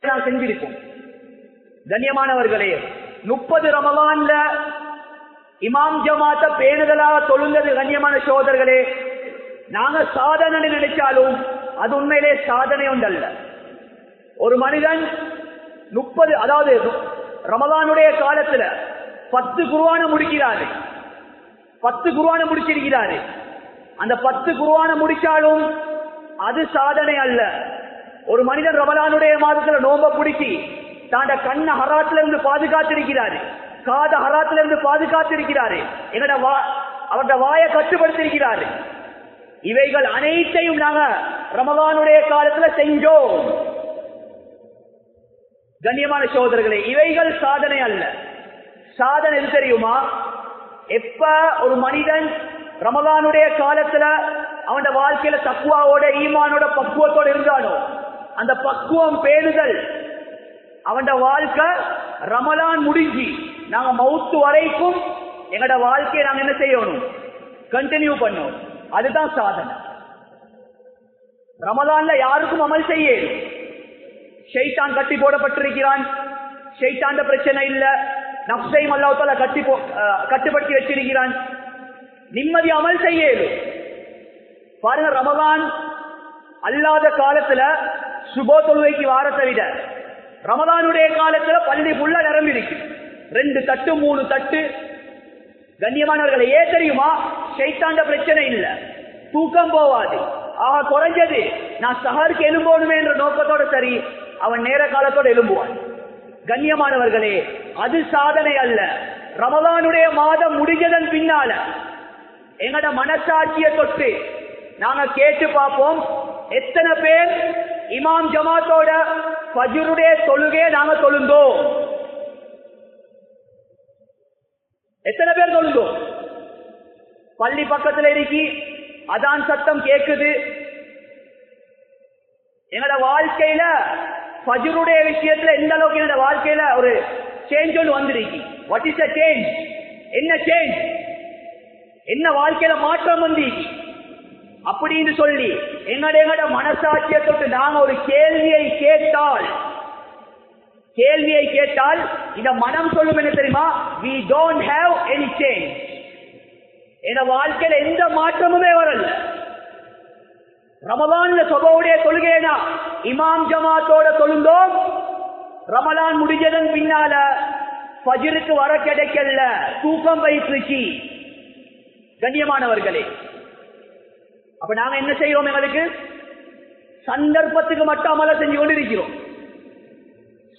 நான் செஞ்சிருப்போம். கண்ணியமானவர்களே, 30 ரமலான்ல இமாம் ஜமாத்த பேணுதலாக தொழுந்தது கண்ணியமான சகோதரர்களே, நாங்க சாதனை நினைச்சாலும் அது உண்மையிலே சாதனை ஒன்றல்ல. ஒரு மனிதன் 30 அதாவது ரமலானுடைய காலத்துல 10 குர்ஆனை முடிக்கிறாரு, 10 குர்ஆனை முடிச்சிருக்கிறாரு. அந்த 10 குர்ஆனை முடிச்சாலும் அது சாதனை அல்ல. ஒரு மனிதன் ரமலானுடைய மாதத்துல நோம்ப பிடிச்சி தாண்ட கண்ண ஹராத்துல இருந்து பாதுகாத்திருக்கிறாரு, காத ஹராத்துல இருந்து பாதுகாத்திருக்கிறாரு, அவருடைய வாயை கட்டுப்படுத்திருக்கிறாரு. இவைகள் அனைத்தையும் நாங்க ரமலானுடைய காலத்துல செஞ்சோம். கண்ணியமான சகோதரர்களே, இவைகள் சாதனை அல்ல. சாதனை எது தெரியுமா? எப்ப ஒரு மனிதன் ரமலானுடைய காலத்துல அவன் வாழ்க்கையில தக்குவாவோட ஈமானோட பக்குவத்தோட இருந்தானோ, அந்த பக்குவம் பேணுதல் அவன் வாழ்க்கை ரமலான் முடிஞ்சு நாங்க மௌத்து வரைக்கும் எங்கட வாழ்க்கையை நாங்க என்ன செய்யணும்? கண்டினியூ பண்ணணும். அதுதான் சாதனை. ரமலான்ல யாருக்கும் அமல் செய்ய ஷைத்தான் கட்டி போடப்பட்டிருக்கிறான். ஷைத்தாண்ட பிரச்சனை இல்ல, நஃப்ஸையும் அல்லாஹ் தஆலா கட்டுப்படுத்தி வச்சிருக்கிறான். நிம்மதி அமல் செய்ய பாருங்க. ரமலான் அல்லாத காலத்துல சுபோ தொழுகைக்கு வாரத்தை விட ரமலானுடைய காலத்துல பள்ளி புள்ள நிரம்பி இருக்கு. 2 தட்டு 3 தட்டு. கண்ணியமானவர்களை ஏன் தெரியுமா? ஷைத்தாண்ட பிரச்சனை இல்ல, தூக்கம் போவாது. குறைஞ்சது நான் சஹருக்கு எழும்போனுமே என்ற நோக்கத்தோட சரி அவன் நேர காலத்தோட எழும்புவான். கண்ணியமானவர்களே, அது சாதனை அல்ல. ரமலானுடைய மாதம் முடிஞ்சதன் பின்னால எங்கட மனசாட்சியை தொட்டு நாங்க கேட்டு பார்ப்போம், எத்தனை பேர் இமாம் ஜமாத்தோட ஃபஜ்ருடைய தொழுகையை நாங்க தொழுந்தோம்? எத்தனை பேர் தொழுந்தோம்? பள்ளி பக்கத்துல இருக்கி அதான் சத்தம் கேக்குது. எங்களோட வாழ்க்கையில ஃபஜ்ருடைய விஷயத்துல எந்த அளவுக்கு என்னோட வாழ்க்கையில ஒரு சேஞ்ச் ஒன்று வந்திருக்கு. What is a change? என்ன சேஞ்ச்? என்ன வாழ்க்கையில மாற்றம் வந்து அப்படின்னு சொல்லி எங்கட மனசாட்சியை தொட்டு நாங்க ஒரு கேள்வியை கேட்டால் இந்த மனம் சொல்லும் என்ன தெரியுமா? we don't have any change. என் வாழ்க்கையில எந்த மாற்றமுமே வரல. ரமலான்ல சுபஹுடைய தொழுகைனா இமாம் ஜமாத்தோட தொழுந்தோம். ரமலான் முடிஞ்சதன் பின்னால ஃபஜ்ருக்கு வர கிடைக்கல, தூக்கம் வைத்துச்சு. கண்ணியமானவர்களே, அப்ப நாங்க என்ன செய்யறோம்? எங்களுக்கு சந்தர்ப்பத்துக்கு மட்டும் அமல செஞ்சு கொண்டிருக்கிறோம்.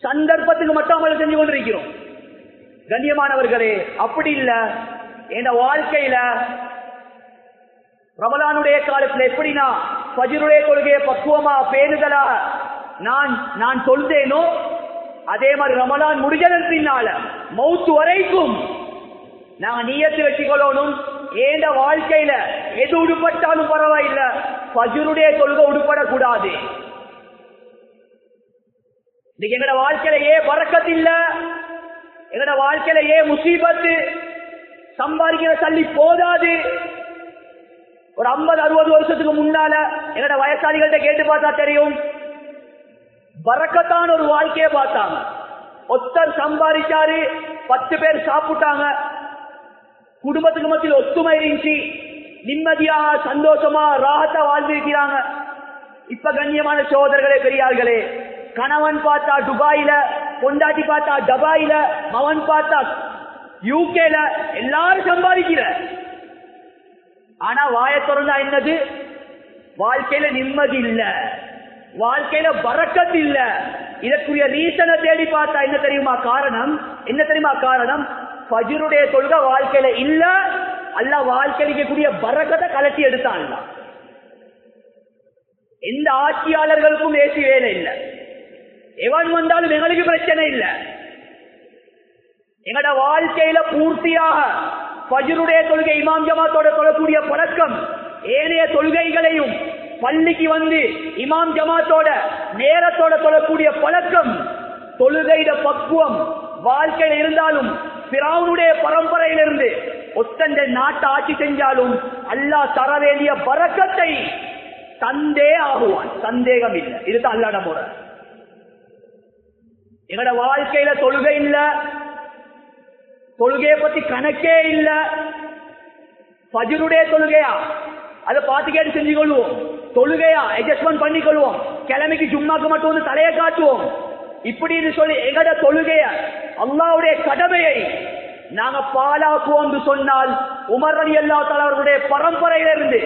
சந்தர்ப்பத்துக்கு மட்டும் அமல செஞ்சு கொண்டிருக்கிறோம். கண்ணியமானவர்களே, அப்படி இல்ல. என் வாழ்க்கையில ரமலானுடைய காலத்துல எப்படின்னா ஃபஜ்ருடைய தொழுகையை பக்குவமா பேணுதலா நான் சொல்றேனோ அதே மாதிரி ரமலான் முடிஞ்சதன் பின்னால மௌத்து வரைக்கும் நாங்க நியத்து வச்சுக்கொள்ளணும். ஏண்ட வாழ்க்கையில எது உடுப்பட்டாலும் பரவாயில்லை, ஃபஜ்ருடைய தொழுகை உடுப்படக்கூடாது. இன்னைக்கு எங்கட வாழ்க்கையில ஏன் பரக்கத் இல்ல, எங்கட வாழ்க்கையில ஏன் முசீபத்து, சம்பாதிக்கிற தள்ளி போதாது. ஒரு 50-60 வருஷத்துக்கு முன்னால எங்கட வயசாளிகள்ட்ட கேட்டு பார்த்தா தெரியும், பரக்கத்தான ஒரு வாழ்க்கையை பார்த்தாங்க. ஒருத்தர் சம்பாதிச்சாரு, 10 பேர் சாப்பிட்டாங்க, குடும்பத்துக்கு மத்தியில் ஒத்துமை இருந்துச்சு, நிம்மதியா சந்தோஷமா ராகத்தா வாழ்ந்திருக்கிறாங்க. இப்ப கண்ணியமான சகோதரர்களே, பெரியார்களே, கணவன் பார்த்தா துபாயில, பொண்டாட்டி பார்த்தா டபாயில, மவன் பார்த்தா யூகேல, எல்லாரும் சம்பாதிக்கிற. ஆனா வாய திறந்தா என்னது? வாழ்க்கையில நிம்மதி இல்ல, வாழ்க்கையில பரக்கத் இல்ல. இதற்குரிய ரீசனை தேடி பார்த்தா என்ன தெரியுமா காரணம்? என்ன தெரியுமா காரணம்? ஃபஜ்ருடைய தொழுகை வாழ்க்கையில இல்ல. அல்லாஹ் வாழ்க்கையில கூடிய பரக்கத்தை கலட்டி எடுத்தான். எந்த ஆட்சியாளர்களுக்கும் ஏசி வேலை இல்லை, எவன் வந்தாலும் எங்களுக்கு பிரச்சனை இல்லை. எங்கட வாழ்க்கையில பூர்த்தியாக ஃபஜ்ருடைய தொழுகை இமாம் ஜமாத்தோட தொழக்கூடிய பழக்கம், ஏனைய தொழுகைகளையும் பள்ளிக்கு வந்து இமாம் ஜமாத்தோட நேரத்தோட தொழக்கூடிய பழக்கம், தொழுகையிட பக்குவம் வாழ்க்கையில் இருந்தாலும் பிராவுனுடைய பரம்பரையிலிருந்து ஒத்தண்ட நாட்டை ஆட்சி செஞ்சாலும் அல்லாஹ் தர வேண்டிய பரக்கத்தை தந்தே ஆகுவான், சந்தேகம் இல்லை. இதுதான் அல்லாஹ்வுடைய முறை. எங்கட வாழ்க்கையில தொழுகை இல்ல, தொழுகையை பத்தி கணக்கே இல்ல. ஃபஜ்ருடைய தொழுகையா அதை பார்த்து கேட்டு செஞ்சு கொள்வோம், தொழுகையா அட்ஜஸ்ட்மெண்ட் பண்ணி கொள்வோம், கிழமைக்கு ஜும்மாக்கு மட்டும் வந்து தலையை காட்டுவோம். இப்படின்னு சொல்லி எங்கட தொழுகைய அல்லாஹ்வுடைய கடமையை நாங்க பாலாக்குவோம் என்று சொன்னால் உமர் ரலியல்லாஹு தஆலா அவர்களுடைய பரம்பரையிலிருந்து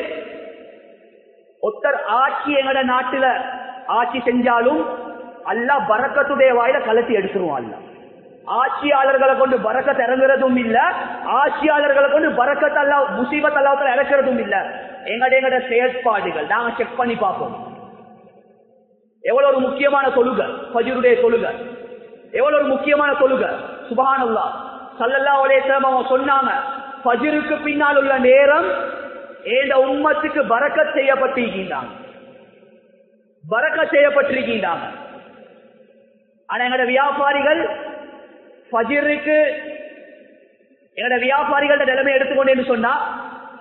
ஒருத்தர் ஆட்சி எங்கட நாட்டுல ஆட்சி செஞ்சாலும் அல்லாஹ் பரக்கத்துடைய வாயில கலத்தி எடுத்துருவான். அல்லாஹ் ஆட்சியாளர்களை கொண்டு பரக்கத் இறங்குறதும் இல்ல, ஆட்சியாளர்களை கொண்டு பரக்கத் அல்லாஹ் முசீபத் அல்லாஹ் இறக்குறதும் இல்ல. எங்கட செயற்பாடுகள் நாங்க செக் பண்ணி பார்ப்போம். எவ்வளவு ஒரு முக்கியமான தொழுகை ஃபஜ்ருடைய தொழுகை, எவ்வளவு ஒரு முக்கியமான தொழுகை. சுப்ஹானல்லாஹ், ஸல்லல்லாஹு அலைஹி வஸல்லம் அவங்க சொன்னாங்க, ஃபஜ்ருக்கு பின்னால் உள்ள நேரம் இந்த உம்மத்துக்கு பரக்கத் செய்யப்பட்டிருக்கின்றாங்க, பரக்கத் செய்யப்பட்டிருக்கின்றாங்க. ஆனா எங்கட வியாபாரிகள் ஃபஜ்ருக்கு எங்கட வியாபாரிகளோட நிலைமை எடுத்துக்கொண்டேன்னு சொன்னா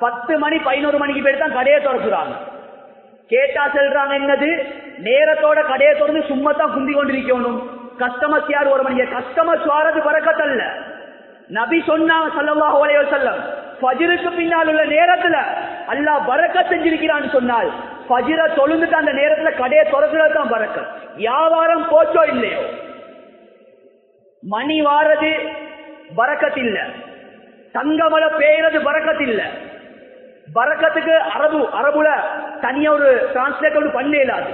10 மணி 11 மணிக்கு போய் தான் கடையை திறக்குறாங்க. கேட்டா சொல்றாங்க என்னது நேரத்தோட கடையை திறந்து சும்மா தான் குந்தி கொண்டிருக்கணும். கஸ்டமர்ஸ் யார் ஒரு மணிக்கு கஸ்டமர்ஸ் வாரது பரக்கத் அல்ல. நபி சொன்னாங்க ஸல்லல்லாஹு அலைஹி வஸல்லம், ஃபஜ்ருக்கு பின்னால் உள்ள நேரத்துல அல்லாஹ் பரக்கத் செஞ்சிருக்கிறான்னு சொன்னால் ஃபஜ்ர தொழுந்துட்டு அந்த நேரத்துல கடையை திறக்கிறது தான் பரக்கத். வியாபாரம் போச்சோ இல்லையோ, மணி வாரது பரக்கத் இல்ல, தங்கமலை பெய்யறது பரக்கத் இல்ல. பரக்கத்துக்கு அரபுல தனியா ஒரு டிரான்ஸ்லேட் பண்ண இயலாது.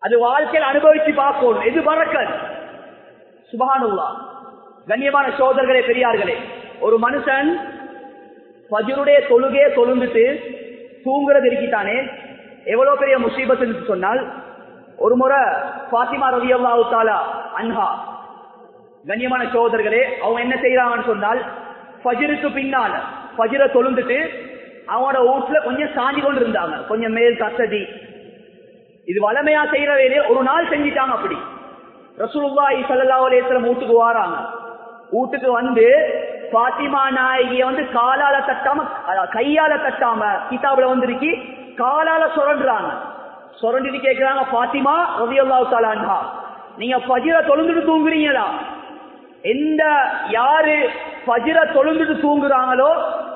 அது வாழ்க்கையில் அனுபவிச்சு பார்க்கணும் எது பரக்கத். சுப்ஹானல்லாஹ். கண்ணியமான சகோதரர்களே பெரியார்களே, ஒரு மனுஷன் ஃபஜ்ருடைய தொழுகையை தொழுந்துட்டு தூங்குறது இருக்கிட்டானே எவ்வளவு பெரிய முசீபத் என்று சொன்னால், ஒரு முறை ஃபாத்திமா ரலியல்லாஹு தஆலா அன்ஹா, கண்ணியமான சகோதரர்களே, அவங்க என்ன செய்யறாங்கன்னு சொன்னால் ஃபஜ்ருக்கு பின்னால ஃபஜ்ர தொழுந்துட்டு அவனோட வீட்டுல கொஞ்சம் சாஞ்சி கொண்டு இருந்தாங்க, கொஞ்சம் மேல் கசதி. இது வளமையா செய்யற வேலையை ஒரு நாள் செஞ்சிட்டாங்க. அப்படி ரசூலுல்லாஹி ஸல்லல்லாஹு அலைஹி வஸல்லம் வீட்டுக்கு வராங்க. வீட்டுக்கு வந்து ஃபாத்திமா நாயகிய வந்து காலால தட்டாம கையால தட்டாம கிதாபுல வந்திருக்கி காலால சுரண்டுறாங்க. சுரண்டிட்டு கேட்கிறாங்க, ஃபாத்திமா ரலியல்லாஹு தஆலா அன்ஹா, நீங்க ஃபஜ்ர தொழுந்துட்டு தூங்குறீங்களா? எந்த யாரு ஃபஜ்ர தொழுந்துட்டு தூங்குறாங்களோ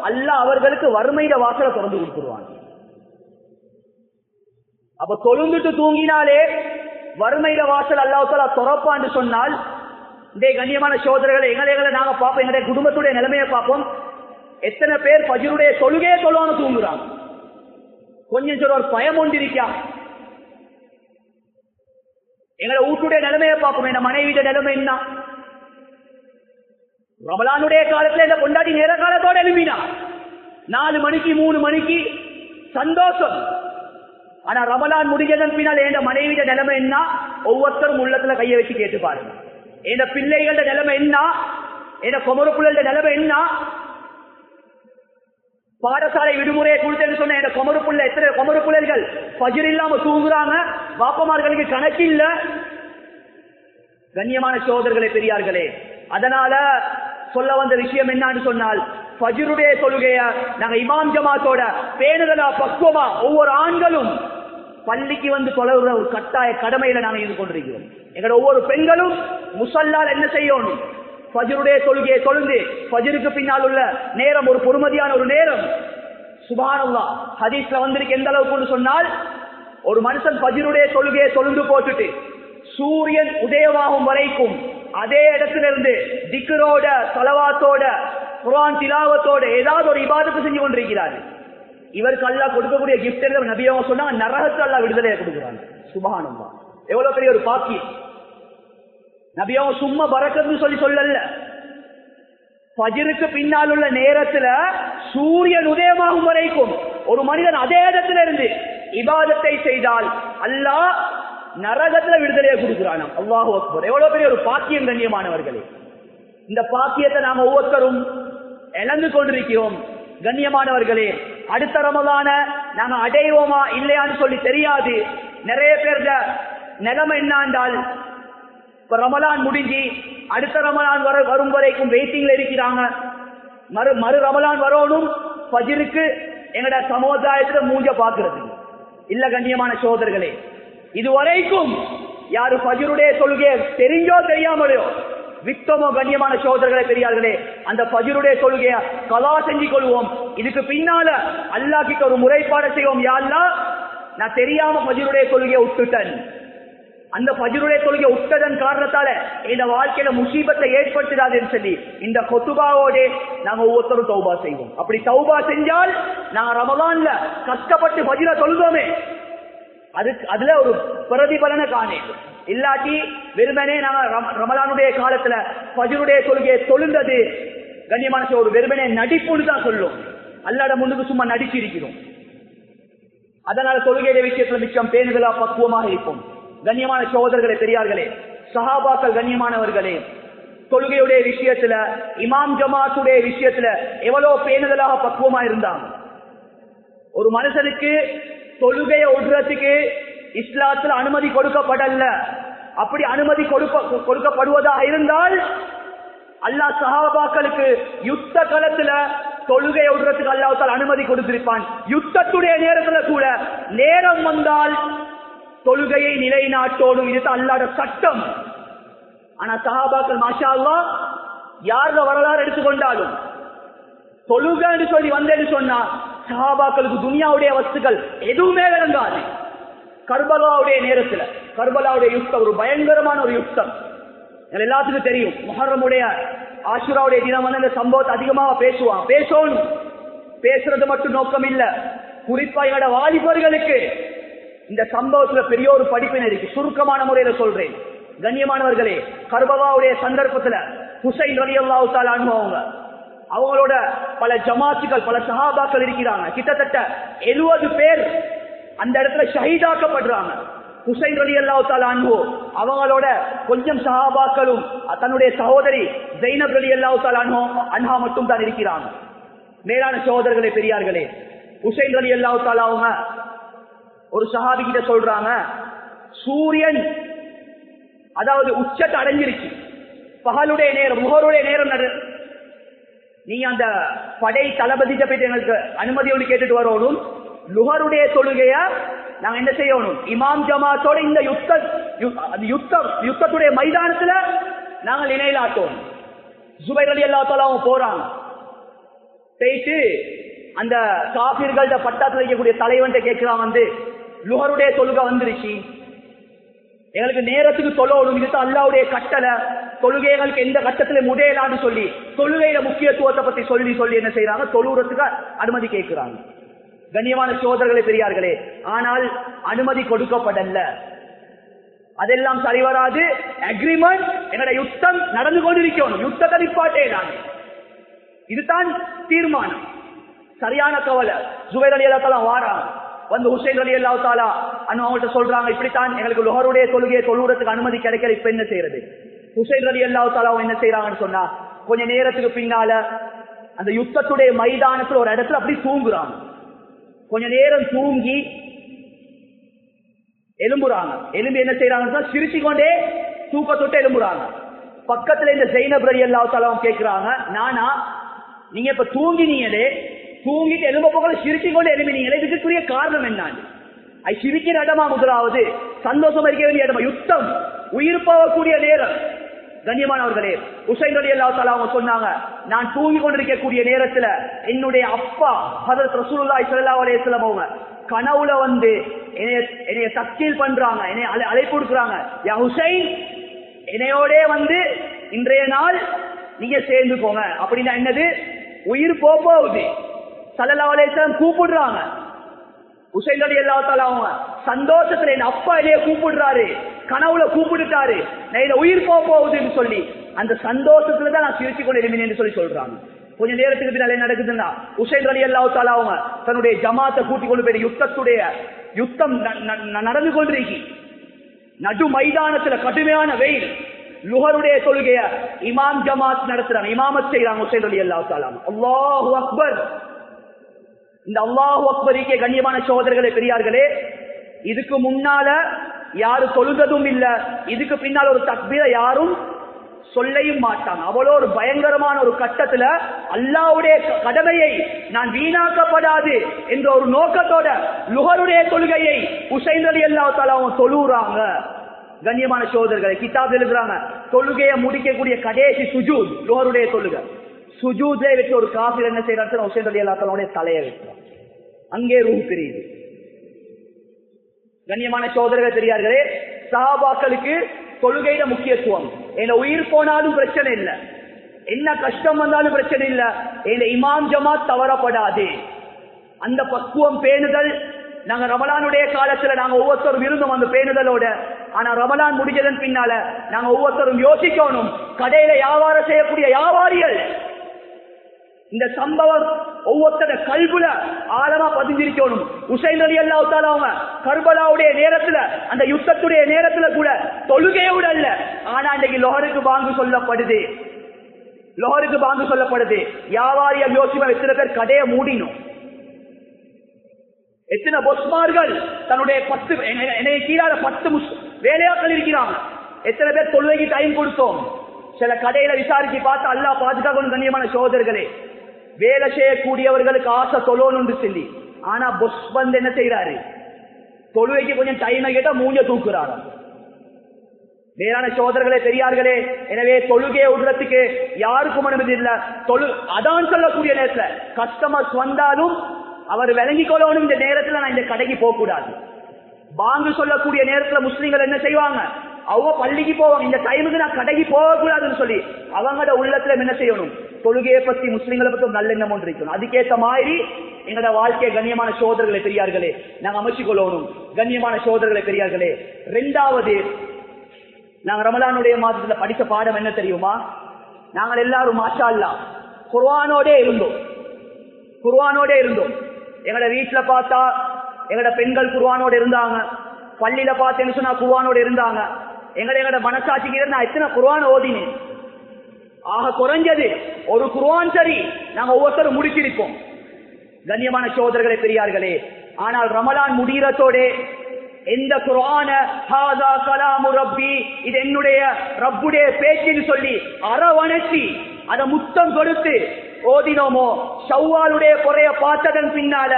அல்லாஹ் அவர்களுக்கு வறுமையில வாசலை திறந்து கொடுத்துருவாங்க. அப்ப தொழுந்துட்டு தூங்கினாலே வறுமையில வாசல் அல்லாஹ் தஆலா திறப்பான்னு சொன்னால், இந்த கண்ணியமான சகோதரர்களை எங்களை நாங்க பார்ப்போம், எங்களுடைய குடும்பத்துடைய நிலைமையை பார்ப்போம். எத்தனை பேர் ஃபஜ்ருடைய தொழுகையே தொழுவாங்க தூங்குறாங்க. கொஞ்சம் சொல்ற ஒரு பயம் ஒன்று இருக்கா? எங்களை வீட்டுடைய நிலைமையை பார்ப்போம். என் மனைவியுடைய நிலைமை என்ன? ரமலானுடைய காலத்துல இந்த கொண்டாடி நேர காலத்தோட எழுப்பினா 4 மணிக்கு 3 மணிக்கு சந்தோஷம். ஆனா ரமலான் முடிஞ்சதன் பின்னால் என் மனைவியுடைய நிலைமை என்ன? ஒவ்வொருத்தரும் உள்ளத்துல கையை வச்சு கேட்டு பாருங்க. என் பிள்ளைகளோட நிலைமை என்ன? என் குமரு பிள்ளைகளோட நிலைமை என்ன? பாடசாலை விடுமுறையை கொடுத்தேன்னு சொன்ன என் குமரு பிள்ளை, எத்தனை குமரு பிள்ளைகள் ஃபஜ்ர் இல்லாம தூங்குறாங்க, வாப்பமார்களுக்கு கணக்கு இல்ல. கண்ணியமான சகோதரர்களே பெரியார்களே, அதனால சொல்ல வந்த விஷயம் என்னன்னு சொன்னால், ஃபஜ்ருடைய தொழுகைய நாங்க இமாம் ஜமாத்தோட பேணுதலா பக்குவமா ஒவ்வொரு ஆண்களும் பள்ளிக்கு வந்து தொழுகிற ஒரு கட்டாய கடமையில நாங்க இருந்து கொண்டிருக்கிறோம். எங்களோட ஒவ்வொரு பெண்களும் முசல்லால் என்ன செய்யணும்? ஃபஜ்ருடைய தொழுகையை தொழுந்து ஃபஜ்ருக்கு பின்னால் உள்ள நேரம் ஒரு பொறுமதியான ஒரு நேரம். சுப்ஹானல்லாஹ், ஹதீஸ்ல வந்திருக்கு எந்த அளவுக்கு சொன்னால், ஒரு மனுஷன் ஃபஜ்ருடைய தொழுகையை தொழுந்து போட்டுட்டு சூரியன் உதயமாகும் வரைக்கும் அதே இடத்துல இருந்து திக்ரோட ஸலவாத்தோட குர்ஆன் திலாவத்தோட ஏதாவது ஒரு இபாதத்தை செஞ்சு கொண்டிருக்கிறார். இவருக்கு அல்லாஹ் கொடுக்கக்கூடிய கிஃப்ட் என்ன? நபி அவங்க சொன்னாங்க, நரகத்துக்கு அல்லாஹ் விடுதலையை கொடுக்குறாங்க. சுப்ஹானல்லாஹ், எவ்வளவு பெரிய ஒரு பாக்கியம். நபி அவங்க சும்மா பரக்கத்துன்னு சொல்லல, ஃபஜ்ருக்கு பின்னால் உள்ள நேரத்துல சூரியன் உதயமாகும் வரைக்கும் ஒரு மனிதன் அதே இடத்துல இருந்து இபாதத்தை செய்தால் அல்லாஹ் நரகத்துல விடுதலையை கொடுக்கிறான். அல்லாஹு அக்பர், எவ்வளவு பெரிய ஒரு பாக்கியம் கண்ணியமானவர்களே. இந்த பாக்கியத்தை நாம ஒவ்வொருத்தரும் இழந்து கொண்டிருக்கிறோம். கண்ணியமானவர்களே, அடுத்த ரமலான நாங்க அடைவோமா இல்லையான்னு சொல்லி தெரியாது. நிறைய பேருட நிலைமை என்னண்டால், இப்ப ரமலான் முடிஞ்சு அடுத்த ரமலான் வரும் வரைக்கும் வெயிட்டிங்ல இருக்கிறாங்க. மறு ரமலான் வரணும் ஃபஜ்ருக்கு எங்கட சமுதாயத்துல மூஞ்ச பாக்குறது இல்ல. கண்ணியமான சகோதரர்களே, இதுவரைக்கும் யாரு ஃபஜ்ருடைய தொழுகையை தெரிஞ்சோ தெரியாமலையோ வித்தமோ கண்ணியமான சகோதரர்களே பெரியார்களே, அந்த ஃபஜ்ருடைய தொழுகைய கலா செஞ்சு கொள்வோம். இதுக்கு பின்னால அல்லாஹ் கிட்ட ஒரு முறைப்பாடு செய்வோம். யா அல்லாஹ், நான் தெரியாம ஃபஜ்ருடைய தொழுகையை விட்டுட்டேன். அந்த ஃபஜ்ருடைய தொழுகையை விட்டதன் காரணத்தால இந்த வாழ்க்கையில முசீபத்தை ஏற்படுத்தாதுன்னு சொல்லி இந்த கொத்துபாவோட நாங்க ஒவ்வொருத்தரும் தௌபா செய்வோம். அப்படி தௌபா செஞ்சால் நாங்க ரமலான்ல கஷ்டப்பட்டு ஃபஜ்ர தொழுதோமே அதுல ஒரு பிரதிபலனை காணே. இல்லாட்டி வெறுமனே நாங்க ரமலானுடைய காலத்துல ஃபஜ்ருடைய தொழுகையை தொழுந்தது கண்ணியமான ஒரு வெறுமனே நடிப்புன்னு தான் சொல்லும். அல்லாஹ்ட முன்னுக்கு சும்மா நடிச்சிருக்கிறோம். அதனால தொழுகையுடைய விஷயத்துல மிச்சம் பேணுதலா பக்குவமாக இருக்கும். கண்ணியமான சகோதரர்களே பெரியார்களே, சஹாபாக்கள் கண்ணியமானவர்களே, தொழுகையுடைய விஷயத்துல இமாம் ஜமாத்துடைய விஷயத்துல எவ்வளவு பேணுதலாக பக்குவமா இருந்தாங்க. ஒரு மனுஷனுக்கு தொழுகையை விடுறதுக்கு இஸ்லாத்துல அனுமதி கொடுக்கப்படல. அப்படி அனுமதி கொடுக்கப்படுவதாக இருந்தால் அல்லாஹ் சஹாபாக்களுக்கு யுத்த களத்துல தொழுகையை விடுறதுக்கு அல்லாஹ் அனுமதி கொடுத்திருப்பான். யுத்தத்துடைய நேரத்துல கூட நேரம் வந்தால் தொழுகையை நிலைநாட்டோடும். இது அல்லாஹ்வுடைய சட்டம். ஆனா சஹாபாக்கள் மாஷா அல்லாஹ் யார வரலாறு எடுத்துக்கொண்டாலும் தொழுகைன்னு சொல்லி வந்தேன்னு சொன்னா சஹாபாக்களுக்கு துனியாவுடைய வஸ்துக்கள் எதுவுமே விளங்காது. கர்பலாவுடைய நேரத்துல கர்பலாவுடைய யுத்தம் ஒரு பயங்கரமான ஒரு யுத்தம். எல்லாத்துக்கும் தெரியும். முஹர்ரமுடைய ஆஷுராவுடைய தினம் வந்து இந்த சம்பவத்தை அதிகமாக பேசணும். பேசுறது மட்டும் நோக்கம் இல்ல. குறிப்பா என்னோட வாலிபர்களுக்கு இந்த சம்பவத்துல பெரிய ஒரு படிப்பினை இருக்கு. சுருக்கமான முறையில சொல்றேன். கண்ணியமானவர்களே, கர்பலாவுடைய சந்தர்ப்பத்துல ஹுசைன் ரலியல்லாஹு தஆலா அன்ஹு அவங்களோட பல ஜமாத்துகள் பல சஹாபாக்கள் இருக்கிறாங்க. கிட்டத்தட்ட 70 பேர் அந்த இடத்துல ஷஹீதாக்கப்படுறாங்க. ஹுசைன் ரலியல்லாஹு தஆலா அன்ஹு அவங்களோட கொஞ்சம் சஹாபாக்களும் தன்னுடைய சகோதரி ஸைனப் ரலியல்லாஹு தஆலா அன்ஹா மட்டும் தான் இருக்கிறாங்க. மேலான சகோதரர்களே பெரியார்களே, ஹுசைன் ரலியல்லாஹு தஆலா அவங்க ஒரு சஹாபி கிட்ட சொல்றாங்க, சூரியன் அதாவது உச்சத்தை அடைஞ்சிருச்சு, பகலுடைய நேரம் முகருடைய நேரம், நீங்க அந்த படை தளபதிட்ட போயிட்டு எங்களுக்கு அனுமதி ஒன்று கேட்டுட்டு வரணும். லுஹருடைய தொழுகைய நாங்க என்ன செய்யணும், இமாம் ஜமாத்தோட இந்த யுத்தத்துடைய மைதானத்துல நாங்கள் இணையிலாட்டோம். ஜுபைர் ரலியல்லாஹு தஆலா போறாங்க. போயிட்டு அந்த காபிர்கள்ட்ட பட்டாத்துல இருக்கக்கூடிய தலைவன்ட்ட கேட்கிறான், வந்து லுஹருடைய தொழுகை வந்துருச்சு, எங்களுக்கு நேரத்துக்கு தொழணும், இது அல்லாஹ்வுடைய கட்டளை, தொழுகைகளுக்கு எந்த கட்டத்துல முடியலான்னு சொல்லி தொழுகையில முக்கியத்துவத்தை பத்தி சொல்லி சொல்லி என்ன செய்யறாங்க, தொழுறதுக்கு அனுமதி கேட்கிறாங்க. கண்ணியமான சகோதரர்களே பெரியார்களே, ஆனால் அனுமதி கொடுக்கப்படல. அதெல்லாம் சரிவராது. அக்ரிமெண்ட், எங்கட யுத்தம் நடந்து கொண்டிருக்கணும், யுத்தத்தை நிப்பாட்டே தான், இதுதான் தீர்மானம். சரியான கவலை. ஜுபைர் ரலியல்லாஹு தஆலா வாராங்க. வந்து ஹுசைன் ரலியல்லாஹு தஆலா அவங்கள்ட்ட சொல்றாங்க, இப்படித்தான் எங்களுக்கு லுஹருடைய தொழுகையை தொழுறதுக்கு அனுமதி கிடைக்கல, இப்ப என்ன செய்யறது? ஹுசைன் ரலியல்லாஹு தஆலா என்ன செய்யறாங்கன்னு சொன்னா, கொஞ்ச நேரத்துக்கு பின்னால அந்த யுத்தத்துடைய மைதானத்துல ஒரு இடத்துல அப்படி தூங்குறாங்க. கொஞ்ச நேரம் தூங்கி எலும்புறாங்க. எலும்பி என்ன செய்யறாங்கன்னு சிரிச்சு கொண்டே தூக்கத்தொட்டு எலும்புறாங்க. பக்கத்துல இந்த ஸைனப் ரலியல்லாஹு தஆலா கேட்கிறாங்க, நானா, நீங்க இப்ப தூங்கினீங்களே, தூங்கிட்டு எலும்ப போக சிரிச்சு கொண்டு எலும்பினீங்களே, இதுக்குரிய காரணம் என்ன? சிரிக்கிற இடமா? முதலாவது சந்தோஷம் இருக்க வேண்டிய இடமா? யுத்தம், உயிர் போகக்கூடிய நேரம். கண்ணியமானவர்களே, ஹுசைன் ரலியல்லாஹு தஆலா சொன்னாங்க, நான் தூங்கி கொண்டிருக்கக்கூடிய நேரத்துல என்னுடைய அப்பா ஹஜ்ரத் ரசூலுல்லாஹி ஸல்லல்லாஹு அலைஹி வஸல்லம் அவங்க கனவுல வந்து என்னைய தக்சீல் பண்றாங்க, என்னைய அழைப்பு கொடுக்குறாங்க, யா ஹுசைன், என்னையோட வந்து இன்றைய நாள் நீங்க சேர்ந்துக்கோங்க. அப்படின்னா என்னது? உயிர் போகுது. ஸல்லல்லாஹு அலைஹி வஸல்லம் கூப்பிடுறாங்க. ஹுசைன் ரலியல்லாஹு தஆலா அவங்க சந்தோஷத்துல என் அப்பா என்னைய கூப்பிடுறாரு, கனவுல கூப்பிட்டுட்டாரு, நான் இதை உயிர் போகுதுன்னு சொல்லி அந்த சந்தோஷத்துலதான் நான் சிரிச்சு கொண்டு எழுமினேன்னு சொல்லி சொல்றாங்க. கொஞ்ச நேரத்துக்கு பின்னால நடக்குதுன்னா ஹுசைன் ரலியல்லாஹு தஆலா அவங்க தன்னுடைய ஜமாத்தை கூட்டிக் கொண்டு போய் யுத்தம் நடந்து கொண்டிருக்கி. நடு மைதானத்துல கடுமையான வெயில், லுஹருடைய தொழுகைய இமாம் ஜமாத் நடத்துறாங்க, இமாமத் செய்யறாங்க ஹுசைன் ரலியல்லாஹு தஆலா. அல்லாஹு அக்பர். இந்த அல்லாஹு அக்பரிக்கே கண்ணியமான சகோதரர்களே பெரியார்களே, இதுக்கு முன்னால யாரு தொழுததும் இல்ல, இதுக்கு பின்னால் ஒரு தக்பீர யாரும் சொல்லையும் மாட்டாங்க. அவ்வளோ ஒரு பயங்கரமான ஒரு கட்டத்துல அல்லாஹ்வுடைய கடமையை நான் வீணாக்கப்படாது என்ற ஒரு நோக்கத்தோட லுஹருடைய தொழுகையை ஹுசைன் ரலியல்லாஹு தஆலா தொழுறாங்க. கண்ணியமான சகோதரர்களை கிதாப் எழுதுறாங்க, தொழுகையை முடிக்கக்கூடிய கடைசி சுஜூத் லோஹருடைய தொழுகை. சுஜூதே வச்சு ஒரு காஃபிர் என்ன செய்யறாரு, ஹுசைன் ரலியல்லாஹு தஆலாவுடைய தலையை வைக்கிறார். அங்கே ரூஹ் பிரியுது. கண்ணியமான சகோதரர்கள் பெரியார்களே, சஹாபாக்களுக்கு தொழுகையில முக்கியத்துவம். என்ன உயிர் போனாலும் பிரச்சனை இல்லை, என்ன கஷ்டம் வந்தாலும் பிரச்சனை இல்லை, என்ன இமாம் ஜமாத் தவறப்படாது. அந்த பக்குவம் பேணுதல் நாங்க ரமலானுடைய காலத்துல நாங்க ஒவ்வொருத்தரும் இருந்தோம் அந்த பேணுதலோட. ஆனா ரமலான் முடிஞ்சதன் பின்னால நாங்க ஒவ்வொருத்தரும் யோசிக்கணும், கடையில வியாபாரம் செய்யக்கூடிய வியாபாரிகள் இந்த சம்பவம் ஒவ்வொருத்தர கல்புல ஆழமா பதிஞ்சிருக்கணும். ஹுசைன் ரலியல்லாஹு தஆலா அவங்க கர்பலாவுடைய நேரத்துல அந்த யுத்தத்துடைய நேரத்துல கூட தொழுகையோட அல்ல, ஆனா இன்னைக்கு லோஹருக்கு பாங்கு சொல்லப்படுது, லோஹருக்கு பாங்கு சொல்லப்படுது. வியாபாரியா யோசிப்பா எத்தனை பேர் கடையை மூடினோம், எத்தனை பொஸ்மார்கள் தன்னுடைய 10 கீழால 10 வேலையாக்கள் இருக்கிறாங்க, எத்தனை பேர் தொழுகைக்கு டைம் கொடுத்தோம். சில கடையில விசாரிச்சு பார்த்தா அல்லாஹ் பாதுகாக்கணும். கண்ணியமான சகோதரர்களே, வேலை செய்யக்கூடியவர்களுக்கு ஆசை தொழணும்னு சொல்லி, ஆனா பொஸ் வந்து என்ன செய்யறாரு, தொழுகைக்கு கொஞ்சம் டைம் கேட்டா மூஞ்ச தூக்குறாரு. வேறான சகோதரர்களே பெரியார்களே, எனவே தொழுகையை விடுறதுக்கு யாருக்கும் அனுமதி இல்ல. அதான் சொல்லக்கூடிய நேரத்துல கஸ்டமர்ஸ் வந்தாலும் அவர் விளங்கிக் கொள்ளணும், இந்த நேரத்துல நான் இந்த கடைக்கு போக கூடாது. பாங்கு சொல்லக்கூடிய நேரத்துல முஸ்லிம்கள் என்ன செய்வாங்க, அவங்க பள்ளிக்கு போவாங்க, இந்த டைமுக்கு நான் கடைக்கு போக கூடாதுன்னு சொல்லி அவங்களோட உள்ளத்துல என்ன செய்யணும், தொழுகையை பத்தி முஸ்லிம்களை பத்தி நல்ல எண்ணம் ஒன்று இருக்கணும். அதுக்கேற்ற மாதிரி எங்களோட வாழ்க்கையை கண்ணியமான சகோதரர்களை பெரியார்களே நாங்க அமைச்சுக் கொள்ளணும். கண்ணியமான சகோதரர்களை பெரியார்களே, 2வது நாங்க ரமலானுடைய மாதத்துல படித்த பாடம் என்ன தெரியுமா, நாங்கள் எல்லாரும் மாஷா அல்லாஹ் குர்ஆனோட இருந்தோம், குர்ஆனோட இருந்தோம். எங்களோட வீட்டுல பார்த்தா எங்களோட பெண்கள் குர்ஆனோட இருந்தாங்க, பள்ளியில பார்த்தேன்னு சொன்னா குர்ஆனோட இருந்தாங்க. எங்களோட மனசாட்சிக்கு நான் எத்தனை குர்ஆன் ஓதினேன், ஆக குறைஞ்சது ஒரு குர்ஆன் சரி நாங்க ஒவ்வொருத்தரும் முடிச்சிருப்போம். கண்ணியமான சகோதரர்களே பெரியார்களே, ஆனால் ரமலான் முடிகிறதோட எந்த குர்ஆன ஹாதா கலாமு ரப்பி, இது என்னுடைய ரப்புடைய பேச்சுன்னு சொல்லி அரவணைச்சி அதை முத்தம் கொடுத்து ஓதினோமோ, ஷவ்வாலுடைய குறைய பார்த்ததன் பின்னால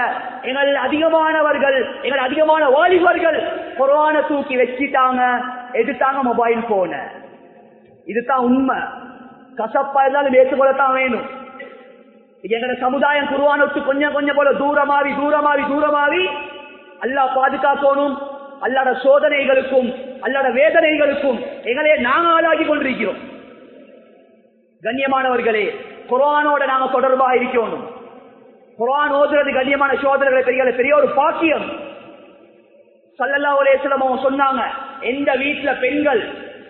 எங்கள் அதிகமானவர்கள், எங்கள் அதிகமான வாலிபர்கள் குர்ஆனை தூக்கி வச்சிட்டாங்க, எடுத்தாங்க மொபைல் போன. இதுதான் உண்மை. கசப்பா இருந்தாலும் ஏற்றுக்கொள்ளத்தான் வேணும். எங்களோட சமுதாயம் குர்ஆனை விட்டு கொஞ்சம் கொஞ்சம் போல தூரமாவி தூரமாவி தூரமாவி அல்லாஹ் பாதுகாக்கணும். அல்லாஹ்வுடைய சோதனைகளுக்கும் அல்லாஹ்வுடைய வேதனைகளுக்கும் எங்களே நாங்கள் ஆளாகி கொண்டிருக்கிறோம். கண்ணியமானவர்களே, குர்ஆனோட நாங்க தொடர்பாக இருக்கணும். குர்ஆன் ஓதுறது கண்ணியமான சகோதரர்களை பெரிய ஒரு பாக்கியம். ஸல்லல்லாஹு அலைஹி வஸல்லம் சொன்னாங்க, எந்த வீட்டுல பெண்கள்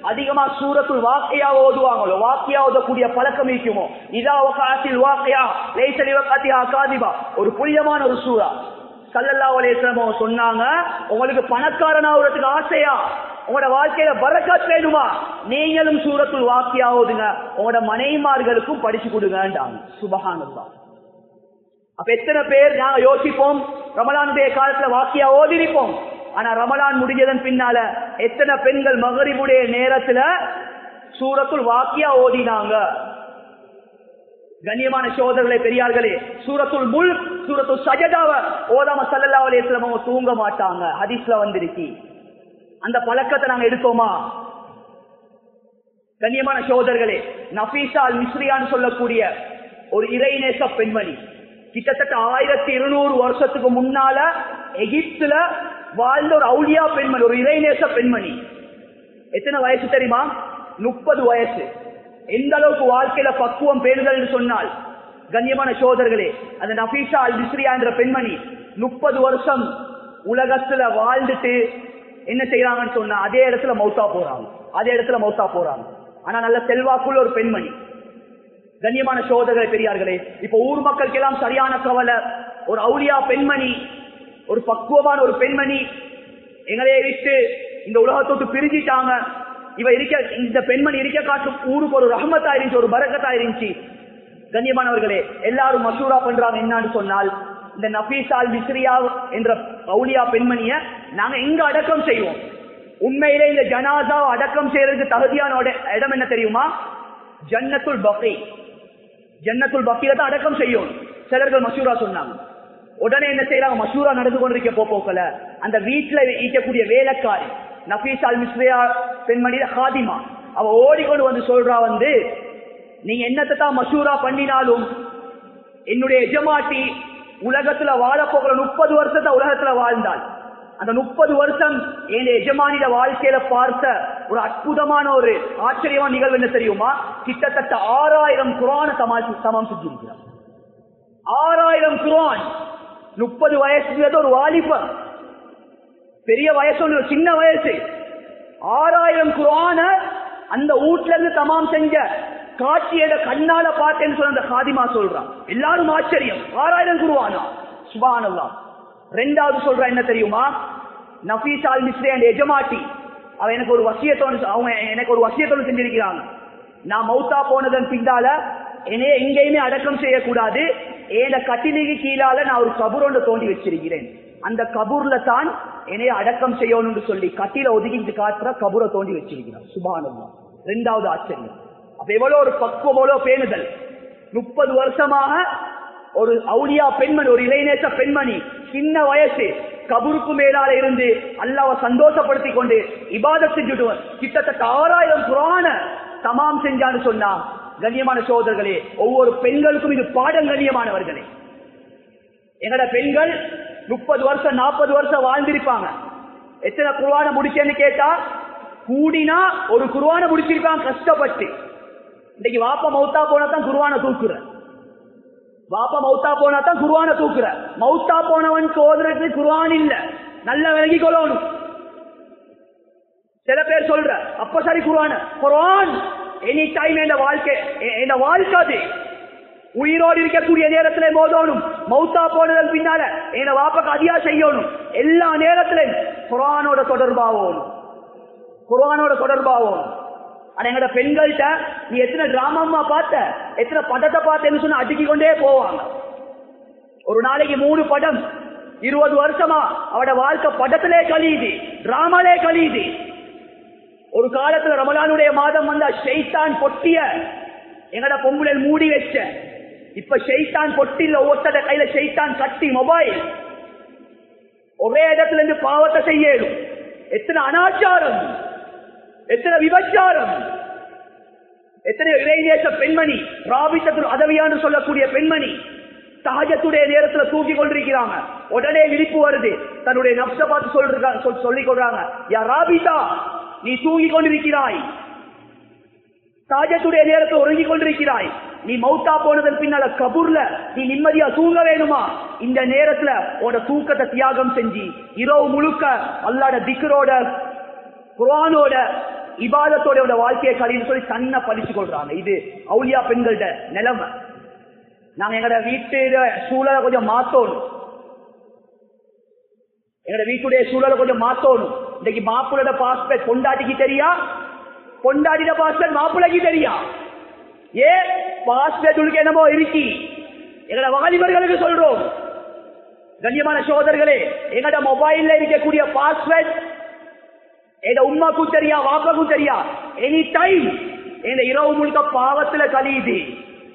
அதிகமா சூரத்துல் வாக்கியா ஓதுவாங்களோ, வாக்கியா ஓதக்கூடிய பழக்கம் இருக்குமோ, இதா வகாத்தில் வாக்கியா லைஸ லிவகாத்திஹா காதிபா, ஒரு புனிதமான ஒரு சூரா. ஸல்லல்லாஹு அலைஹி வஸல்லம் சொன்னாங்க, உங்களுக்கு பணக்காரனாகிறதுக்கு ஆசையா, உங்களோட வாழ்க்கையில பரக்கத் வேணுமா, நீங்களும் சூரத்துல் வாக்கியா ஓதுங்க, உங்களோட மனைவிமார்களுக்கும் படிச்சு கொடுங்கன்றாங்க. சுப்ஹானல்லாஹ். அப்ப எத்தனை பேர் நாங்க யோசிப்போம், ரமலானுடைய காலத்துல வாக்கியா ஓதிருப்போம், ஆனா ரமலான் முடிஞ்சதன் பின்னால எத்தனை பெண்கள் மகரிபுடைய நேரத்துல சூரத்துல் வாக்கியா ஓதினாங்க. கண்ணியமான சகோதரர்களே பெரியார்களே, சூரத்துல் முல்க் சூரத்துல் சஜதாவ ஓதாம ஸல்லல்லாஹு அலைஹி வஸல்லம் தூங்க மாட்டாங்க. ஹதீஸ்ல வந்திருக்கு. அந்த பழக்கத்தை நாங்க எடுத்தோமா? கண்ணியமான சகோதரர்களே, நஃபீசா அல் மிஸ்ரியான்னு சொல்லக்கூடிய ஒரு இறைநேச பெண்மணி, கிட்டத்தட்ட 1200 வருஷத்துக்கு முன்னால எகிப்துல வாழ்ந்த ஒரு அவுலியா பெண்மணி, ஒரு இறைநேச பெண்மணி. எத்தனை வயசு தெரியுமா? 30 வயசு. எந்த அளவுக்கு வாழ்க்கையில பக்குவம் பேணுதல் சொன்னால், கண்ணியமான சகோதரர்களே, அந்த நஃபீசா அல் மிஸ்ரியா என்ற பெண்மணி 30 வருஷம் உலகத்துல வாழ்ந்துட்டு என்ன செய்யறாங்கன்னு சொன்னா அதே இடத்துல மௌத்தா போறாங்க, அதே இடத்துல மௌத்தா போறாங்க. ஆனா நல்ல செல்வாக்குள்ள ஒரு பெண்மணி. கண்ணியமான சகோதரர்களே பெரியார்களே, இப்ப ஊர் மக்களுக்கு எல்லாம் சரியான கவலை, ஒரு அவுலியா பெண்மணி, ஒரு பக்குவமான ஒரு பெண்மணி எங்களையே விட்டு இந்த உலகத்தோட்டு பிரிஞ்சிட்டாங்க. இந்த பெண்மணி இருக்க காட்டும் ஊருக்கு ஒரு ரஹமத்தா இருந்துச்சு, ஒரு பரக்கத்தா இருந்துச்சு. கண்ணியமானவர்களே, எல்லாரும் மசூரா பண்றாங்க. என்னன்னு சொன்னால், இந்த நஃபீசா அல் மிஸ்ரியா என்ற அவுலியா பெண்மணிய நாங்க எங்க அடக்கம் செய்வோம்? உண்மையிலே இந்த ஜனாசா அடக்கம் செய்யறதுக்கு தகுதியான இடம் என்ன தெரியுமா? ஜன்னத்துல் பக்கி. ஜன்னத்துல் பக்கில தான் அடக்கம் செய்யும். சிலர்கள் மசூரா சொன்னாங்க. உடனே என்ன செய்யறாங்க? மசூரா நடந்து கொண்டிருக்க போக்கல அந்த வீட்டுல ஈக்கக்கூடிய வேலைக்காரி நஃபீசா அல் மிஸ்ரியா பெண்மணியில ஹாதிமா. அவ ஓடிக்கொண்டு வந்து சொல்றா, வந்து நீங்க என்னத்தை தான் மசூரா பண்ணினாலும் என்னுடைய எஜமாட்டி உலகத்துல வாழப்போகிற 30 வருஷத்தை உலகத்துல வாழ்ந்தாள். அந்த 30 வருஷம் என் எஜமானிட வாழ்க்கையில பார்த்த ஒரு அற்புதமான ஒரு ஆச்சரியமான நிகழ்வு என்ன தெரியுமா? கிட்டத்தட்ட 6000 குர்ஆனை சமம் செஞ்சிருக்கிறார். 6000 குர்ஆன். 30 வயசு ஒரு வாலிபர், பெரிய வயசு ஒரு சின்ன வயசு. 6000 குர்ஆன அந்த வீட்டுல இருந்து தமாம் செஞ்ச காட்சியோட கண்ணால பார்த்தேன்னு சொல்ல அந்த காதிமா சொல்றான். எல்லாரும் ஆச்சரியம், 6000 குர்ஆனா, சுப்ஹானல்லாஹ். ரெண்டாவது சொல்ற என்ன தெரியுமா? நஃபீஸ் அல் மிஸ்ரி என்ற எஜமாட்டி அவ எனக்கு ஒரு வசியத்தோடு செஞ்சிருக்கிறாங்க. நான் மௌத்தா போனதன் பின்னால என்னைய எங்கேயுமே அடக்கம் செய்யக்கூடாது, ஏன கட்டிலுக்கு கீழால நான் ஒரு கபூர் ஒன்று தோண்டி வச்சிருக்கிறேன், அந்த கபூர்ல தான் என்னைய அடக்கம் செய்யணும்னு சொல்லி கட்டில ஒதுக்கிட்டு காட்டுற கபூரை தோண்டி வச்சிருக்கிறான். சுப்ஹானல்லாஹ். ரெண்டாவது ஆச்சரியம். அப்ப எவ்வளவு ஒரு பக்குவம், எவ்வளவு பேணுதல். 30 வருஷமாக ஒரு அவுலியா பெண்மணி, ஒரு இளைஞர் பெண்மணி, சின்ன வயசு, கபூருக்கு மேலால இருந்து அல்லாஹ்வை சந்தோஷப்படுத்திக் கொண்டு இபாதத் செஞ்சுடுவார். கிட்டத்தட்ட 6000 குர்ஆன தமாம் செஞ்சான்னு சொன்னா, கண்ணியமான சகோதரர்களே, ஒவ்வொரு பெண்களுக்கும் இது பாடம். கண்ணியமானவர்களே, எங்கட பெண்கள் 30 வருஷம் 40 வருஷம் வாழ்ந்திருப்பாங்க. எத்தனை குர்ஆனை முடிச்சேன்னு கேட்டா, கூடினா ஒரு குர்ஆனை முடிச்சிருப்பாங்க கஷ்டப்பட்டு. இன்னைக்கு வாப்பா மௌத்தா போனா தான் குர்ஆனை தூக்குற, வாப்பா மௌத்தா போனா தான் குர்ஆனை தூக்குற. மௌத்தா போனவன் சோதரத்துக்கு குர்ஆன் இல்ல, நல்ல விலகி கொள்ளணும். சில பேர் சொல்ற அப்ப சரி குர்ஆன் எனி டைம் என் வாழ்க்கை அது உயிரோடு இருக்கக்கூடிய நேரத்தில் மோதணும், மௌத்தா போனதன் பின்னால என் வாப்பாக்கு அதிகா செய்யணும். எல்லா நேரத்திலும் குர்ஆனோட தொடர்பாகும், குர்ஆனோட தொடர்பாகும். எங்கட பெண்கள்கிட்ட நீ எத்தனை டிராமா பார்த்த, எத்தனை படத்தை பார்த்தேன்னு சொன்ன அடுக்கி கொண்டே போவாங்க. ஒரு நாளைக்கு 3 படம். 20 வருஷமா அவட வாழ்க்கை படத்திலே கழியுது, டிராமாலே கழியுது. ஒரு காலத்துல ரமலானுடைய மாதம் வந்தா ஷைத்தான் பொட்டிய எங்கட பொம்புல மூடி வச்ச, இப்ப ஷைத்தான் பொட்டில ஒட்டத கையில ஷைத்தான் கட்டி மொபைல், ஒரே இடத்துல இருந்து பாவத்தை செய்யணும். எத்தனை அனாச்சாரம், எத்தனை விபச்சாரம், எத்தனை இளைஞர் பெண்மணி, ராபிசத்துல் அதவியான்னு சொல்லக்கூடிய பெண்மணி தஹஜ்ஜுடைய நேரத்துல தூக்கி கொண்டிருக்கிறாங்க. உடனே விழிப்பு வருது, தன்னுடைய நப்ச பார்த்து சொல்லிக் கொள்றாங்க, யா ராபிசா, நீ தூங்கி கொண்டிருக்கிறாய், தஹஜ்ஜுடைய நேரத்தில் உறங்கிக் கொண்டிருக்கிறாய், நீ மௌத்தா போனதன் பின்னால கபூர்ல நீ நிம்மதியா தூங்க வேணுமா? இந்த நேரத்துல உன்னோட தூக்கத்தை தியாகம் செஞ்சு இரவு முழுக்க அல்லாஹ்வுடைய திக்ரோட குர்ஆனோட இபாதத்தோட வாழ்க்கையை கழின்னு சொல்லி தன்னை படிச்சு கொள்றாங்க. இது அவுலியா பெண்கள்ட நிலைமை. நாங்க எங்கட வீட்டு சூழலை கொஞ்சம் மாத்தணும், எங்கட வீட்டுடைய சூழலை கொஞ்சம் மாத்தணும். இன்னைக்கு மாப்பிளோட பாஸ்போர்ட் பொண்டாட்டிக்கு தெரியா, பொண்டாட்டிட பாஸ்போர்ட் மாப்பிளைக்கு தெரியா. ஏ பாஸ்போர்ட் என்னமோ இருக்கி எங்கட வாலிபர்களுக்கு சொல்றோம். கண்ணியமான சகோதரர்களே, எங்கட மொபைல்ல இருக்கக்கூடிய பாஸ்வேர்ட் எங்க உம்மாக்கும் தெரியா, வாப்பாக்கும் தெரியா. எனி டைம் எங்க இரவு முழுக்க பாவத்துல கழியுது,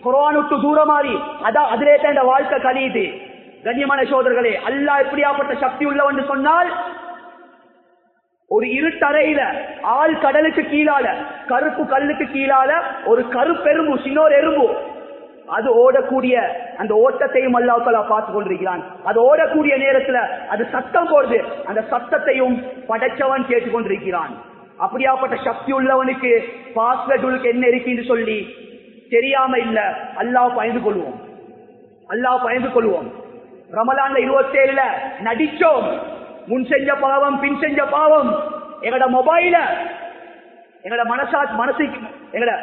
குர்ஆன் விட்டு தூரமாறி அதான் அதிலே தான் இந்த வாழ்க்கை கழியுது. கண்ணியமான சகோதரர்களே, அல்லாஹ் எப்படியாப்பட்ட சக்தி உள்ளவன் சொன்னால், ஒரு இருட்டறையில ஆள் கடலுக்கு கீழால, கருப்பு கல்லுக்கு கீழால ஒரு கருப்பெரும்பு, சின்னோர் எறும்பு, அது ஓடக்கூடிய அந்த ஓட்டத்தையும் அல்லாஹ் தஆலா பார்த்து கொண்டிருக்கிறான். அது ஓடக்கூடிய நேரத்துல அது சத்தம் போடுது, அந்த சத்தத்தையும் படைச்சவன் கேட்டுக்கொண்டிருக்கிறான். அப்படியாப்பட்ட சக்தி உள்ளவனுக்கு பாஸ்வேர்டுக்கு என்ன இருக்குன்னு சொல்லி தெரியாம இல்ல, அல்லாஹ் பயந்து கொள்வோம், அல்லாஹ் பயந்து கொள்வோம். ரமலான்ல 27ல நடிச்சோம், முன் செஞ்ச பாவம் பின் செஞ்ச பாவம் எங்கட மொபைல எங்கட மனசுக்கு எங்கட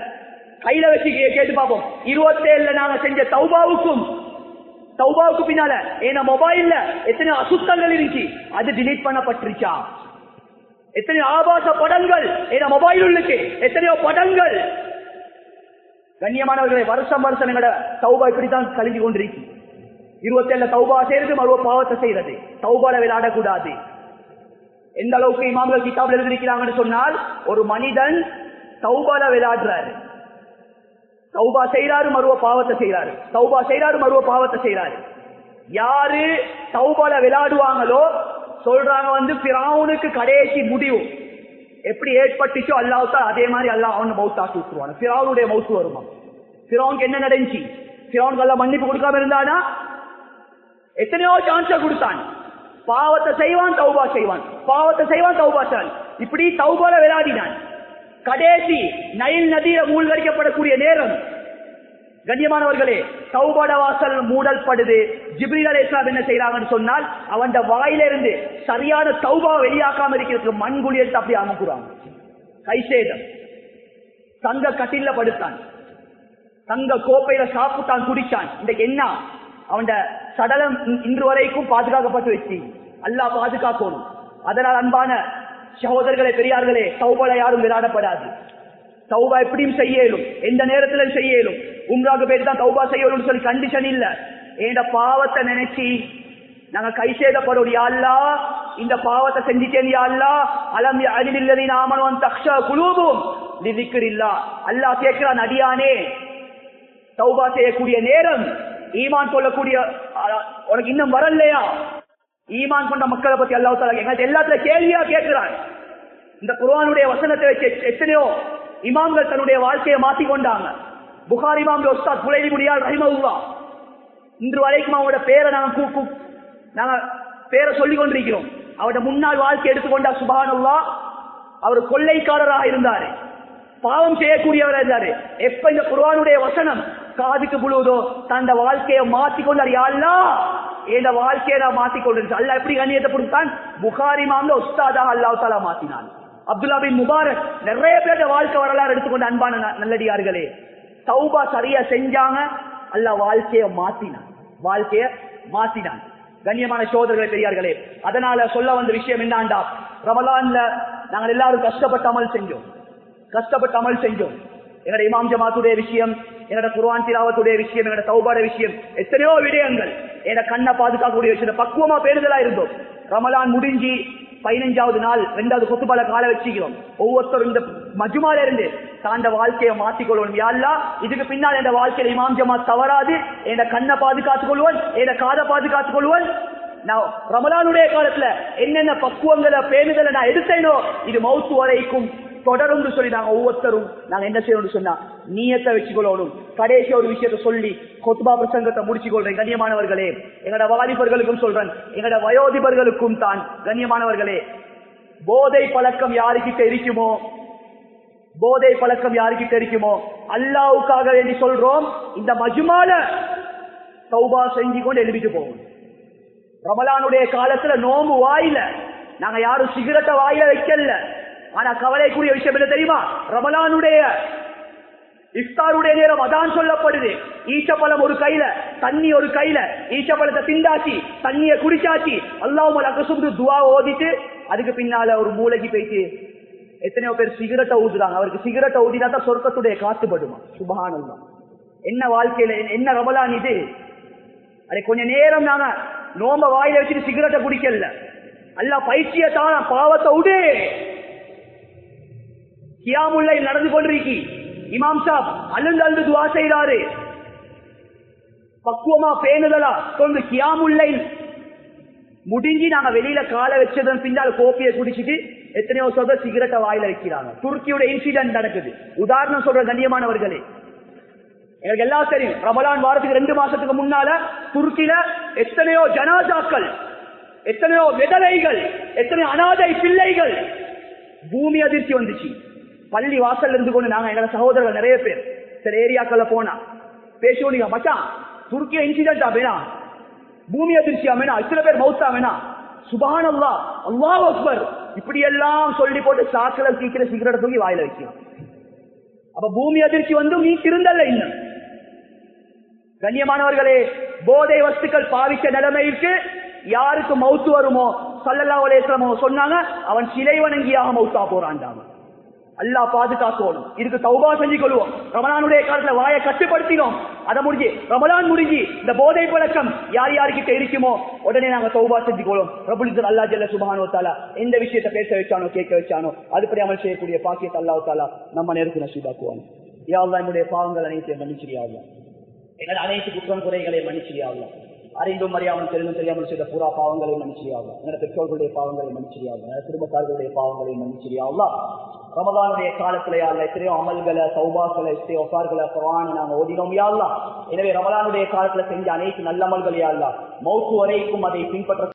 கையில வச்சு கேட்டு பார்ப்போம். 27ல நாங்க செஞ்ச தௌபாவுக்கு பின்னால ஏன்னா மொபைல்ல எத்தனை அசுத்தங்கள் இருந்துச்சு, அது டிலீட் பண்ணப்பட்டிருச்சா? எத்தனை ஆபாச படங்கள் ஏன்னா மொபைல் உள்ளுக்கு, எத்தனையோ படங்கள். கண்ணியமானவர்களை, வருஷம் வருஷம் எங்கட தௌபா இப்படித்தான் கழிஞ்சு கொண்டிருக்கு. 27ல தௌபா செய்யறது, மறுவ பாவத்தை செய்யறது. தௌபால விளையாடக்கூடாது. எந்த அளவுக்கு இமாம்கள் கிதாப்ல எழுதியிருக்கிறாங்கன்னு சொன்னால், ஒரு மனிதன் தௌபால விளையாடுறாரு, தௌபா செய்யறாரு மறுவ பாவத்தை செய்யறாரு, தௌபா செய்யறாரு மறுவ பாவத்தை செய்யறாரு. யாரு தௌபால விளையாடுவாங்களோ சொல்றாங்க, ஃபிரௌனுக்கு கடைசி முடிவு, எப்படி ஏற்பட்டுச்சோ அல்லாஹ் அதே மாதிரி அல்லாஹ் அவனை மௌத்தாக்கி விட்டுருவான். ஃபிரௌனுடைய மௌத்து வருமா? ஃபிரௌனுக்கு என்ன நடந்துச்சு? ஃபிரௌனுக்கு அல்லாஹ் மன்னிப்பு கொடுக்காம இருந்தானா? எத்தனையோ சான்ஸ கொடுத்தான். பாவத்தை செய்வான், தௌபா செய்வான், பாவத்தை செய்வான், தௌபா செய்வான். இப்படி தௌபால விளையாடினான். கடைசி நைல் நதியில மூழ்கடிக்கப்படக்கூடிய நேரம், கண்ணியமானவர்களே, தௌபாட வாசல் மூடல்படுது. ஜிப்ரீல் அலைஹிஸ்ஸலாம் என்ன செய்யறாங்கன்னு சொன்னால், அவன் வாயிலிருந்து சரியான தௌபா வெளியாக்காம இருக்கிறதுக்கு மண்குழி எடுத்து அப்படி அமுக்குறாங்க. கைசேதம். தங்க கட்டில படுத்தான், தங்க கோப்பையில சாப்பிட்டான், குடிச்சான். இன்றைக்கு என்ன? அவன் சடலம் இன்று வரைக்கும் பாதுகாக்கப்பட்டு வச்சு அல்லாஹ் பாதுகாக்கணும். அதனால் அன்பான சகோதரர்களே, பெரியார்களே, தௌபால யாரும் விளையாடப்படாது. தௌபா எப்படியும் செய்யலும், எந்த நேரத்திலும் செய்யலும். உம்ராக்கு பேர் தான் தௌபா செய்யணும்னு சொல்லி கண்டிஷன் இல்ல. என்ற பாவத்தை நினைச்சு நாங்க கை சேதப்படும். யா அல்லாஹ், இந்த பாவத்தை செஞ்சிட்டேன் யா அல்லாஹ், அலம் யஅலில்லதீன ஆமனு அன் தக்ஷா குலூபுஹும் லிذிக்ரில்லாஹ். அல்லாஹ் கேட்கிறான், அடியானே, தௌபா செய்யக்கூடிய நேரம், ஈமான் சொல்லக்கூடிய உனக்கு இன்னும் வரலையா? ஈமான் கொண்ட மக்களை பத்தி அல்லாஹ் தஆலா எங்களுக்கு எல்லாத்துல கேள்வியா கேட்கிறான். இந்த குர்ஆனுடைய வசனத்தை வச்சு எத்தனையோ இமாம்கள் தன்னுடைய வாழ்க்கையை மாற்றிக் கொண்டாங்க. புகாரி இமாம் உஸ்தாத் குலைலி முடியால் ரஹிமஹுல்லாஹ், இன்று வரைக்கும் அவங்களோட பேரை நாங்க பேரை சொல்லிக் கொண்டிருக்கிறோம். அவருடைய முன்னாள் வாழ்க்கை எடுத்துக்கொண்டா சுப்ஹானல்லாஹ், அவர் கொள்ளைக்காரராக இருந்தாரு, பாவம் செய்யக்கூடியவராக இருந்தாரு. எப்ப இந்த குர்ஆனுடைய வசனம் காதுக்கு புழுவதோ தந்த வாழ்க்கையை மாற்றிக்கொண்டார். யா அல்லாஹ், இந்த வாழ்க்கையை நான் மாற்றிக்கொண்டு அல்லாஹ் எப்படி கண்ணியத்தை கொடுத்தான்? புகாரி இமாம்ல உஸ்தாதாக அல்லாஹ் தஆலா மாத்தினான். அப்துல்லா பின் முபாரக், நிறைய பேர் வாழ்க்கை வரலாறு எடுத்துக்கொண்ட அன்பான நல்லடியார்களே, தௌபா சரியா செஞ்சாங்க, அல்லாஹ் வாழ்க்கையை மாத்தினான். கண்ணியமான சகோதரர்களே, பெரியார்களே, அதனால சொல்ல வந்த விஷயம் என்னண்டா, ரமலான்ல நாங்கள் எல்லாரும் கஷ்டப்பட்டு அமல் செஞ்சோம். எங்களோட இமாம் ஜமாத்துடைய விஷயம், எங்களோட குர்ஆன் திலாவத்துடைய விஷயம், எங்களோட தௌபாட விஷயம், எத்தனையோ விடயங்கள், என்னோட கண்ணை பாதுகாக்கக்கூடிய விஷயம் பக்குவமா பேருதலா இருந்தோம். ரமலான் முடிஞ்சு 15வது நாள் 2வது குத்துபால கால வச்சுக்கிறோம். ஒவ்வொருத்தரும் இந்த மஜ்மால இருந்து தாண்ட வாழ்க்கையை மாற்றிக்கொள்வோம். யா அல்லாஹ், இதுக்கு பின்னால் என் வாழ்க்கையில இமாம் ஜமாத் தவறாது, என் கண்ணை பாதுகாத்துக் கொள்வோன், என் காதை பாதுகாத்துக் கொள்வோன். நான் ரமலானுடைய காலத்துல என்னென்ன பக்குவங்களை பேணுதலை நான் எடுத்தேனோ இது மௌத்து வரைக்கும் தொடரும் சொல்லி நாங்க ஒவ்வொருத்தரும் நாங்க என்ன செய்யணும்னு சொன்னா நியத்தை வச்சுக்கொள்ளணும். கடைசி ஒரு விஷயத்தை சொல்லி கொத்பா பிரசங்கத்தை முடிச்சு கொள்றேன். கண்ணியமானவர்களே, எங்களோட வாலிபர்களுக்கும் சொல்றேன், எங்களோட வயோதிபர்களுக்கும் தான். கண்ணியமானவர்களே, போதை பழக்கம் யாருக்கிட்ட இருக்குமோ அல்லாஹ்வுக்காக வேண்டி சொல்றோம், இந்த மஜ்மால தௌபா செஞ்சு கொண்டு எழுதிட்டு போவோம். ரமலானுடைய காலத்துல நோம்பு வாயில நாங்க யாரும் சிகரெட்டை வாயில வைக்கல. ஆனா கவலைக்குரிய விஷயம் என்ன தெரியுமா? ரமலானுடைய இஃப்தாருடைய நேரம் அதான் சொல்லப்படுது. ஈச்சப்பழம் ஒரு கையில, தண்ணி ஒரு கையில, ஈச்சப்பழத்தை திண்டாச்சு, தண்ணிய குடிச்சாச்சு, அல்லாஹ்வும்ம லக துஆ ஓதிட்டு அதுக்கு பின்னால ஒரு மூளைக்கு போயிட்டு எத்தனையோ பேர் சிகரெட்டை ஊதுறாங்க. அவருக்கு சிகரெட்டை ஊதினா தான் சொர்க்கத்துடைய காத்துப்படுமா? சுப்ஹானல்லாஹ். என்ன வாழ்க்கையில என்ன ரமலான் இது? அதை கொஞ்ச நேரம் நாங்க நோம்ப வாயில வச்சுட்டு சிகரெட்டை குடிக்கல. அல்லாஹ் பைத்தியத்தான பாவத்தை விடு. கியாமுல்லை நடந்து கொண்டிருக்கி இமாம் சாப் அழுந்து துஆ செய்றாரு. பக்குவமா பேணுதலா கொண்டு கியாமுல்லை முடிஞ்சு நாங்க வெளியில கால வச்சதன் பின்னால் கோப்பியை குடிச்சிட்டு எத்தனையோ சொல்ற சிகரெட்டை வாயில வைக்கிறாங்க. துருக்கியோட இன்சிடென்ட் நடக்குது. உதாரணம் சொல்ற கண்ணியமானவர்களே, எங்களுக்கு எல்லாம் தெரியும், ரமலான் வாரத்துக்கு 2 மாசத்துக்கு முன்னால துருக்கியில எத்தனையோ ஜனாசாக்கள், எத்தனையோ விதவைகள், எத்தனையோ அனாதை பிள்ளைகள், பூமி அதிர்ச்சி வந்துச்சு. பள்ளி வாசல் இருந்து கொண்டு நாங்க எங்களோட சகோதரர்கள் நிறைய பேர் சில ஏரியாக்கள்ல போனா பேசுவோம், மச்சான் துருக்கிய இன்சிடென்ட் வேணா, பூமி அதிர்ச்சியா வேணா, இத்தனை பேர் மௌத்தா வேணா, சுப்ஹானல்லாஹ், அல்லாஹ் அக்பர், இப்படி எல்லாம் சொல்லி போட்டு சாக்கல சீக்கிர சிகரெட் தூக்கி வாயில வைக்கலாம். அப்ப பூமி அதிர்ச்சி வந்து நீ திருந்தல்ல. இன்னும் கண்ணியமானவர்களே, போதை வஸ்துக்கள் பாவிச்ச நிலைமைக்கு யாருக்கு மௌத்து வருமோ ஸல்லல்லாஹு அலைஹி வஸல்லம் சொன்னாங்க, அவன் சிலை வணங்கியாக மௌத்தா போறான்டாங்க. அல்லாஹ் பாதுகாக்கணும். இதுக்கு தௌபா செஞ்சு கொள்வோம். ரமலானுடைய காலத்துல வாயை கட்டுப்படுத்தினோம், அதை முடிஞ்சு ரமலான் முடிஞ்சு இந்த போதை பழக்கம் யார் யாருக்கிட்ட இருக்குமோ உடனே நாங்க தௌபா செஞ்சு கொள்வோம். ரப்புல் இஸ்ஸத் அல்லாஹ் ஜல்ல சுப்ஹானஹு வ தஆலா எந்த விஷயத்தை பேச வச்சானோ கேட்க வச்சானோ அதுபடி அமல் செய்யக்கூடிய பாக்கியத்தை அல்லாஹ் தஆலா நம்ம நேருக்கு நசீபாக்குவான். யா அல்லாஹ், என்னுடைய பாவங்கள் அனைத்தையும் மன்னிச்சிரியா அல்லாஹ், எங்கள் அனைத்து குற்றம் குறைகளை மன்னிச்சிரியா அல்லாஹ். அறிந்தும் அறியாமல் தெரியாமல் செய்த பூரா பாவங்களை மன்னிச்சிரியாவும், என்னோட பெற்றோர்களுடைய பாவங்களை மன்னிச்சிரியாவும், என்னோட குடும்பத்தார்களுடைய பாவங்களை மன்னிச்சிரியாவுல்லா. ரமதானுடைய காலத்துல யாருல எத்தனையோ அமல்களை, சௌபாக்களை, ஒசார்களை, குர்ஆனை நாங்க ஓதினோம் யா அல்லாஹ். எனவே ரமதானுடைய காலத்துல செஞ்ச அனைத்து நல்ல அமல்கள் யா அல்லாஹ் மௌத்து வரைக்கும் அதை பின்பற்ற